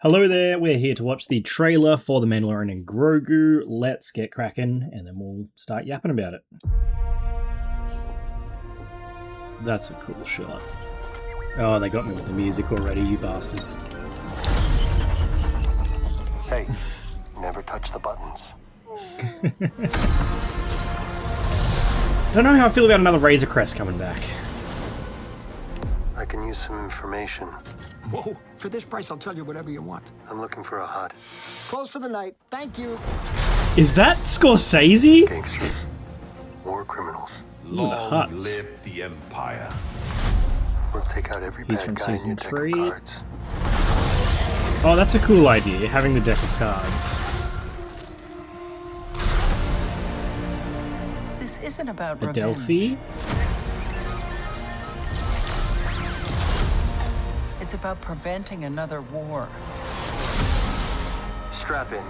Hello there, we're here to watch the trailer for The Mandalorian and Grogu. Let's get cracking, and then we'll start yapping about it. That's a cool shot. Oh, they got me with the music already, you bastards. Hey, never touch the buttons. Don't know how I feel about another Razor Crest coming back. I can use some information. Whoa, for this price I'll tell you whatever you want. I'm looking for a hut. Close for the night, thank you. Is that Scorsese? Gangsters. War criminals. Long live the Empire. We'll take out every He's bad from guy in season your deck 3. of cards. Oh, that's a cool idea, having the deck of cards. This isn't about Adelphi? revenge. It's about preventing another war. Strap in.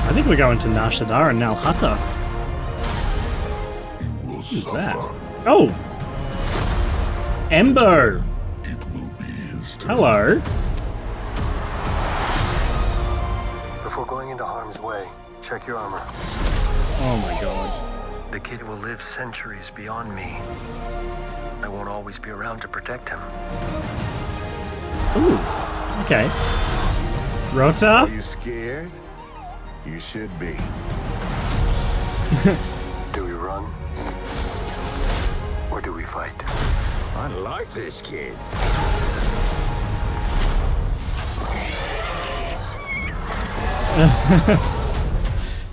I think we're going to Nar Shaddaa and Nal Hutta. Who's that? Oh! Embo! Hello. Before going into harm's way, check your armor. Oh my god. The kid will live centuries beyond me. I won't always be around to protect him. Ooh. Okay. Rotta? Are you scared? You should be. Do we run? Or do we fight? I like this kid.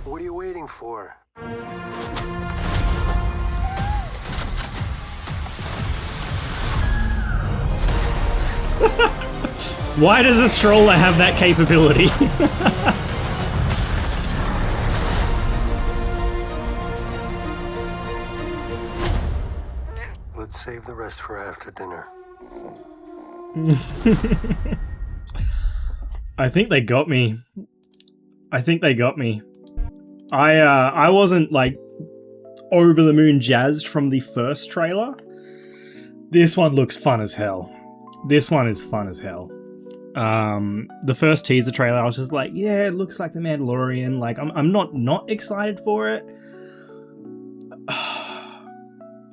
What are you waiting for? Why does a stroller have that capability? Let's save the rest for after dinner. I think they got me. I wasn't like over the moon jazzed from the first trailer. This one looks fun as hell. This one is fun as hell. The first teaser trailer, I was just like, yeah, it looks like The Mandalorian. Like, I'm not excited for it.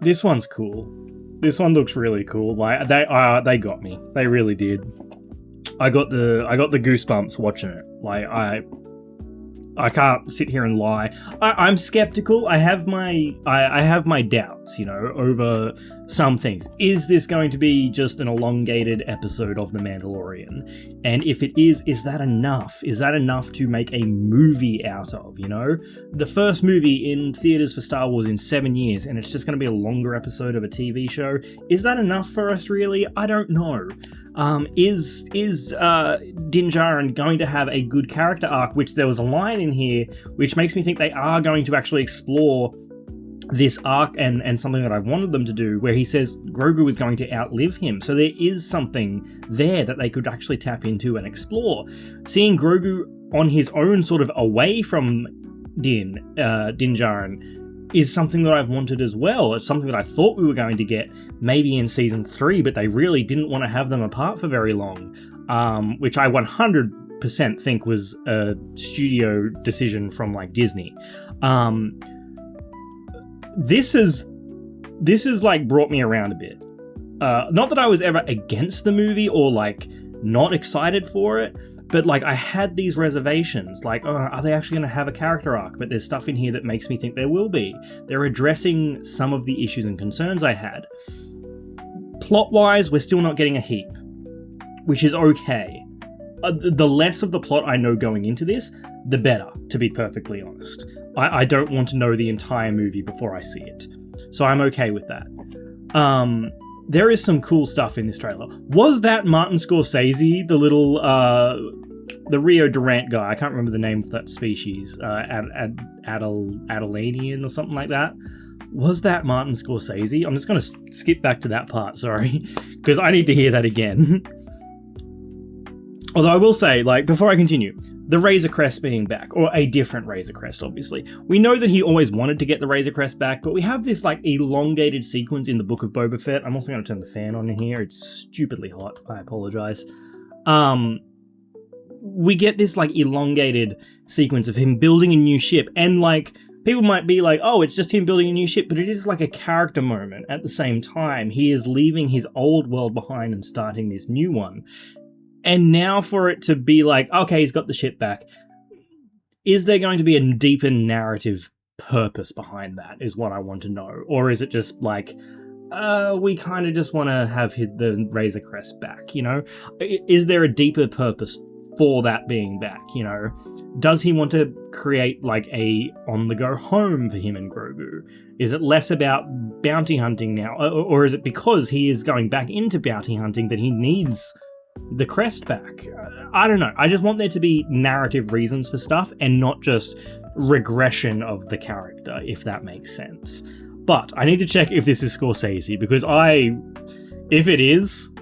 This one's cool. This one looks really cool. Like, they got me. They really did. I got the goosebumps watching it. Like, I can't sit here and lie. I'm skeptical. I have my doubts, you know, over some things. Is this going to be just an elongated episode of The Mandalorian? And if it is that enough? Is that enough to make a movie out of, you know? The first movie in theaters for Star Wars in 7 years, and it's just going to be a longer episode of a TV show. Is that enough for us, really? I don't know. Is Din Djarin going to have a good character arc, which there was a line in here which makes me think they are going to actually explore this arc and something that I wanted them to do, where he says Grogu is going to outlive him. So there is something there that they could actually tap into and explore. Seeing Grogu on his own, sort of away from Din Djarin, is something that I've wanted as well. It's something that I thought we were going to get maybe in season 3, but they really didn't want to have them apart for very long, which I 100% think was a studio decision from like Disney. This is like brought me around a bit. Not that I was ever against the movie or like not excited for it, but like I had these reservations, like, oh, are they actually going to have a character arc? But there's stuff in here that makes me think there will be. They're addressing some of the issues and concerns I had. Plot-wise, we're still not getting a heap, which is okay. The less of the plot I know going into this, the better, to be perfectly honest. I don't want to know the entire movie before I see it. So I'm okay with that. There is some cool stuff in this trailer. Was that Martin Scorsese, the little, the Rio Durant guy? I can't remember the name of that species. Ardennian or something like that. Was that Martin Scorsese? I'm just going to skip back to that part, sorry, because I need to hear that again. Although I will say, like, before I continue, the Razor Crest being back, or a different Razor Crest, obviously. We know that he always wanted to get the Razor Crest back, but we have this, like, elongated sequence in the Book of Boba Fett. I'm also going to turn the fan on in here. It's stupidly hot. I apologize. We get this, like, elongated sequence of him building a new ship, and, like, people might be like, oh, it's just him building a new ship, but it is like a character moment at the same time. He is leaving his old world behind and starting this new one. And now for it to be like, okay, he's got the ship back. Is there going to be a deeper narrative purpose behind that, is what I want to know. Or is it just like, we kind of just want to have the Razor Crest back, you know? Is there a deeper purpose for that being back, you know? Does he want to create like a on-the-go home for him and Grogu? Is it less about bounty hunting now? Or is it because he is going back into bounty hunting that he needs the crest back? I don't know. I just want there to be narrative reasons for stuff and not just regression of the character, if that makes sense. But I need to check if this is Scorsese, because if it is,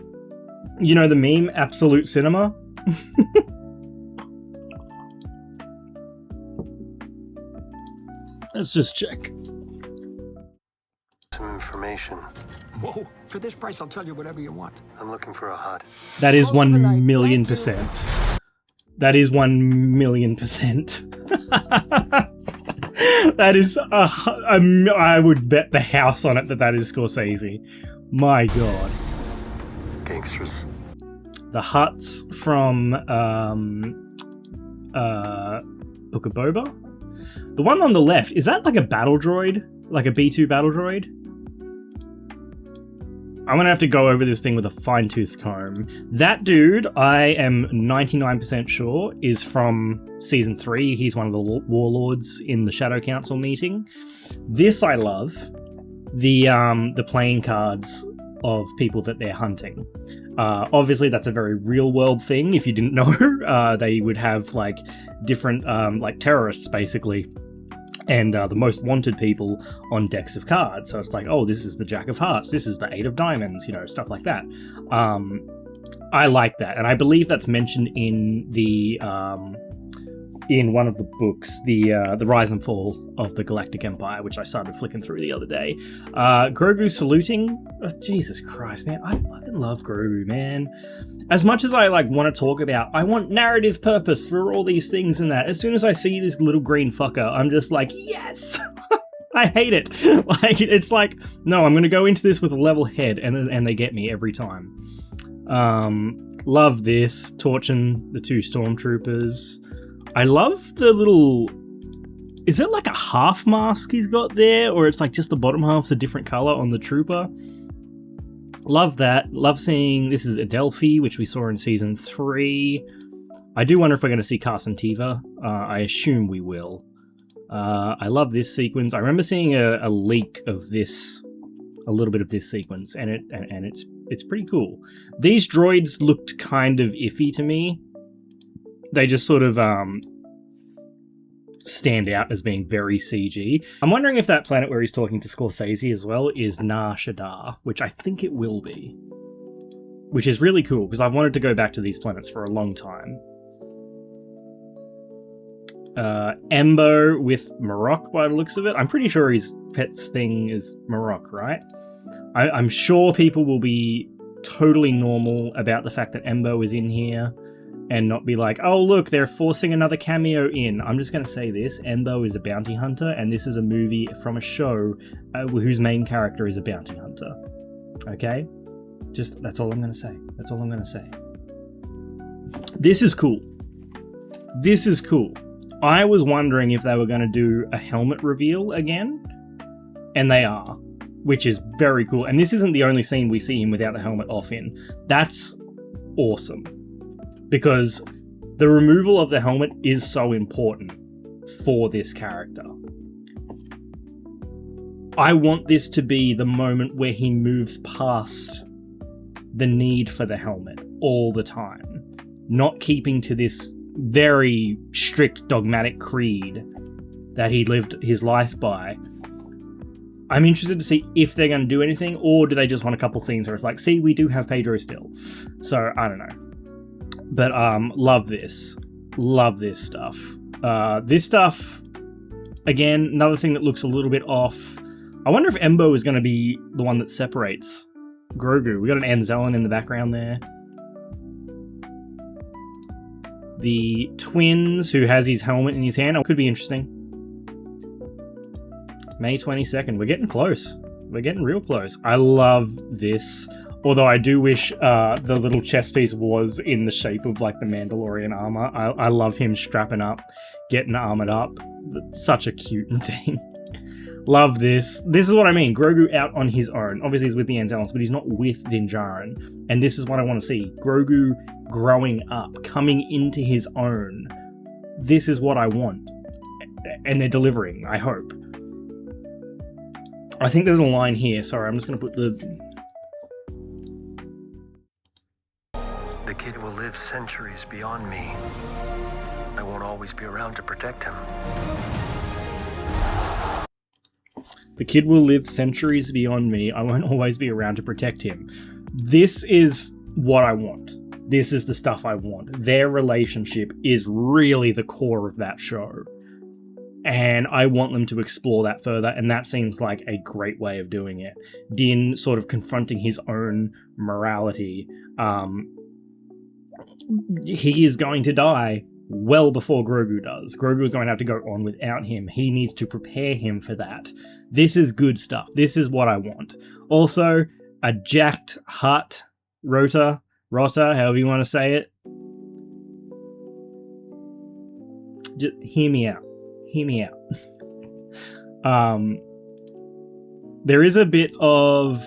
you know the meme, Absolute Cinema? Let's just check. Some information. Whoa. For this price, I'll tell you whatever you want. I'm looking for a hut. That is Close for the night. 1,000,000%. That is 1,000,000%. That is, I would bet the house on it that is Scorsese. My God. Gangsters. The huts from Book of Boba. The one on the left, is that like a battle droid? Like a B2 battle droid? I'm gonna have to go over this thing with a fine-tooth comb. That dude, I am 99% sure, is from Season 3. He's one of the warlords in the Shadow Council meeting. This I love. The playing cards of people that they're hunting. Obviously, that's a very real-world thing. If you didn't know, they would have, like, different, like, terrorists, basically. And the most wanted people on decks of cards. So it's like, oh, this is the Jack of Hearts, this is the Eight of Diamonds, you know, stuff like that. I like that, and I believe that's mentioned in the in one of the books, the Rise and Fall of the Galactic Empire, which I started flicking through the other day. Grogu saluting. Oh, Jesus Christ, man, I fucking love Grogu, man. As much as I want to talk about, I want narrative purpose for all these things and that. As soon as I see this little green fucker, I'm just like, yes! I hate it. Like, it's like, no, I'm going to go into this with a level head, and they get me every time. Love this, torching the two stormtroopers. I love the little... Is it like a half mask he's got there? Or it's like just the bottom half's a different colour on the trooper? Love that. Love seeing... This is Adelphi, which we saw in Season 3. I do wonder if we're going to see Carson Teva. I assume we will. I love this sequence. I remember seeing a leak of this... A little bit of this sequence, and it's pretty cool. These droids looked kind of iffy to me. They just sort of stand out as being very CG. I'm wondering if that planet where he's talking to Scorsese as well is Nar Shaddaa, which I think it will be. Which is really cool, because I've wanted to go back to these planets for a long time. Embo with Marok, by the looks of it. I'm pretty sure his pet's thing is Marok, right? I'm sure people will be totally normal about the fact that Embo is in here and not be like, oh look, they're forcing another cameo in. I'm just going to say this, Embo is a bounty hunter, and this is a movie from a show whose main character is a bounty hunter. Okay? Just, that's all I'm going to say. That's all I'm going to say. This is cool. This is cool. I was wondering if they were going to do a helmet reveal again, and they are, which is very cool. And this isn't the only scene we see him without the helmet off in. That's awesome, because the removal of the helmet is so important for this character. I want this to be the moment where he moves past the need for the helmet all the time, not keeping to this very strict dogmatic creed that he lived his life by. I'm interested to see if they're going to do anything, or do they just want a couple scenes where it's like, see, we do have Pedro still. So, I don't know. But love this stuff. This stuff, again, another thing that looks a little bit off. I wonder if Embo is going to be the one that separates Grogu. We got an Anzellan in the background there. The twins, who has his helmet in his hand, could be interesting. May 22nd. We're getting close. We're getting real close. I love this. Although I do wish the little chest piece was in the shape of like the Mandalorian armor. I love him strapping up, getting armored up. Such a cute thing. Love this. This is what I mean. Grogu out on his own. Obviously he's with the Anzellans, but he's not with Din Djarin. And this is what I want to see. Grogu growing up, coming into his own. This is what I want. And they're delivering, I hope. I think there's a line here. Sorry, I'm just going to put the kid will live centuries beyond me. I won't always be around to protect him. The kid will live centuries beyond me. I won't always be around to protect him. This is what I want. This is the stuff I want. Their relationship is really the core of that show. And I want them to explore that further, and that seems like a great way of doing it. Din sort of confronting his own morality. He is going to die well before Grogu does. Grogu is going to have to go on without him. He needs to prepare him for that. This is good stuff. This is what I want. Also, a jacked Hutt, Rotta, however you want to say it. Just hear me out. Hear me out. There is a bit of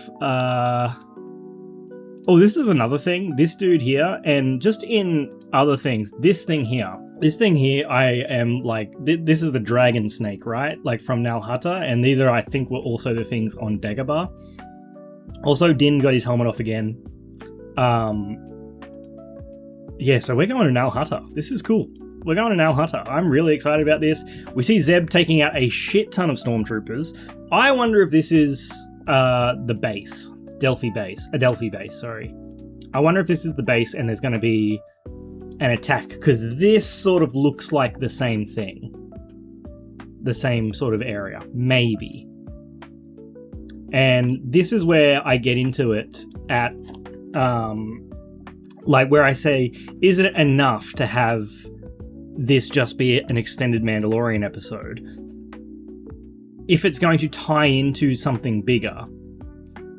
oh, this is another thing. This dude here, and just in other things, this thing here, I am like, this is the dragon snake, right? Like from Nal Hutta, and these are, I think, were also the things on Dagobah. Also, Din got his helmet off again. Yeah, so we're going to Nal Hutta. This is cool. We're going to Nal Hutta. I'm really excited about this. We see Zeb taking out a shit ton of stormtroopers. I wonder if this is the base. A Delphi base, sorry. I wonder if this is the base and there's going to be an attack, because this sort of looks like the same thing. The same sort of area. Maybe. And this is where I get into it at, like where I say, is it enough to have this just be an extended Mandalorian episode? If it's going to tie into something bigger,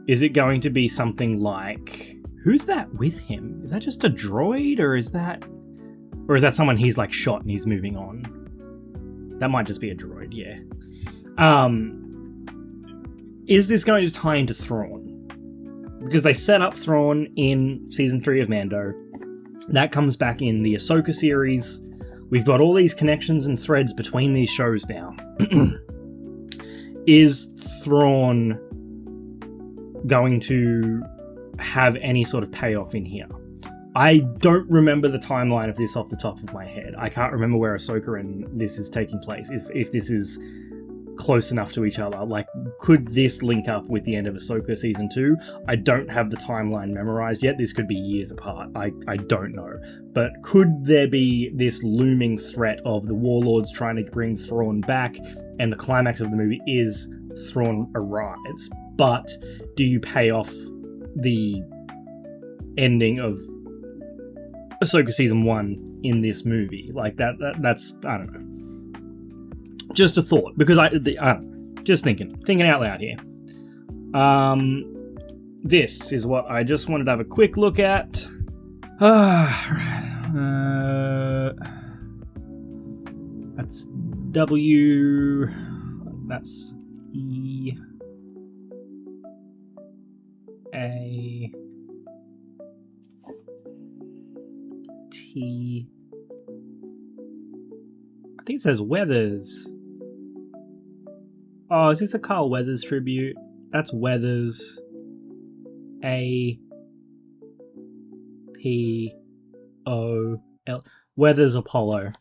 is it going to be something like, who's that with him? Is that just a droid, or is that someone he's like shot and he's moving on? That might just be a droid, yeah. Is this going to tie into Thrawn? Because they set up Thrawn in season 3 of Mando. That comes back in the Ahsoka series. We've got all these connections and threads between these shows now. Is Thrawn going to have any sort of payoff in here? I don't remember the timeline of this off the top of my head. I can't remember where Ahsoka and this is taking place. If this is close enough to each other, like, could this link up with the end of Ahsoka season 2? I don't have the timeline memorized yet. This could be years apart. I don't know. But could there be this looming threat of the warlords trying to bring Thrawn back, and the climax of the movie is Thrawn arrives? But do you pay off the ending of Ahsoka season 1 in this movie? Like that's, I don't know. Just a thought, because I don't know, just thinking out loud here. This is what I just wanted to have a quick look at. That's W. That's E. A. T. I think it says Weathers. Oh, is this a Carl Weathers tribute? That's Weathers. A. P. O. L. Weathers Apollo.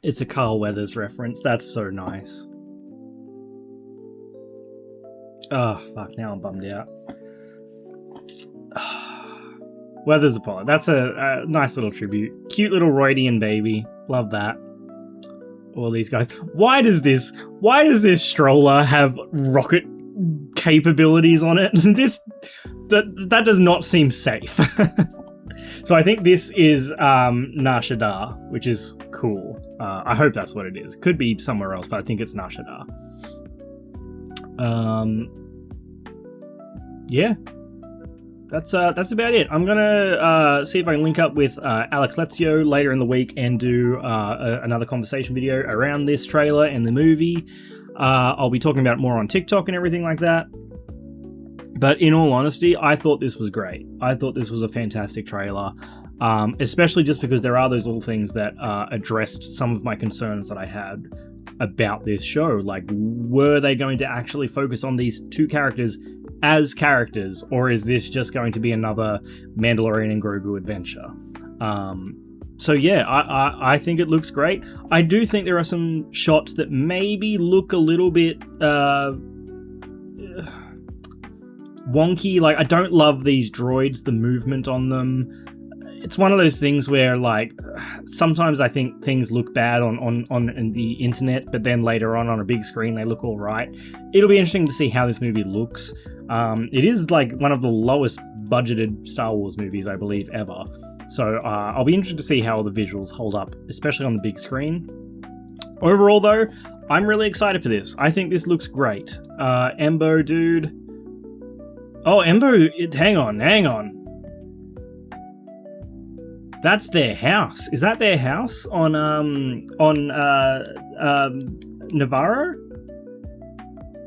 It's a Carl Weathers reference. That's so nice. Oh, fuck, now I'm bummed out. Weathers Apollo. That's a nice little tribute. Cute little Roydian baby. Love that. All these guys. Why does this stroller have rocket capabilities on it? That does not seem safe. So I think this is Nar Shaddaa, which is cool. I hope that's what it is. Could be somewhere else, but I think it's Nar Shaddaa. Yeah. That's about it. I'm gonna see if I can link up with Alex Lezio later in the week and do another conversation video around this trailer and the movie. I'll be talking about it more on TikTok and everything like that. But in all honesty, I thought this was great. I thought this was a fantastic trailer, especially just because there are those little things that addressed some of my concerns that I had about this show. Like, were they going to actually focus on these two characters as characters, or is this just going to be another Mandalorian and Grogu adventure? So yeah, I think it looks great. I do think there are some shots that maybe look a little bit wonky. Like, I don't love these droids, the movement on them. It's one of those things where, like, sometimes I think things look bad on the internet, but then later on a big screen they look all right. It'll be interesting to see how this movie looks. It is like one of the lowest budgeted Star Wars movies, I believe, ever. So I'll be interested to see how the visuals hold up, especially on the big screen. Overall, though, I'm really excited for this. I think this looks great. Embo, dude. Oh, Embo, hang on. That's their house. Is that their house on Navarro?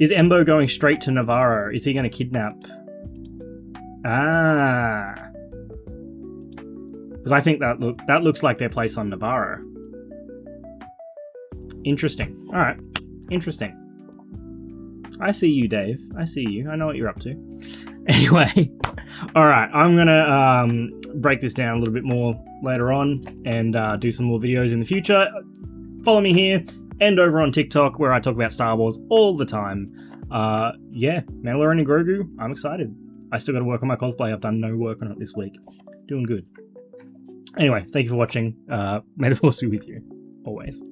Is Embo going straight to Navarro? Is he going to kidnap? Ah. Because I think that looks like their place on Navarro. Interesting. All right. Interesting. I see you, Dave. I see you. I know what you're up to. Anyway. All right. I'm going to break this down a little bit more later on and do some more videos in the future. Follow me here and over on TikTok, where I talk about Star Wars all the time. Yeah, Mandalorian and Grogu, I'm excited. I still got to work on my cosplay. I've done no work on it this week. Doing good. Anyway, thank you for watching. May the Force be with you, always.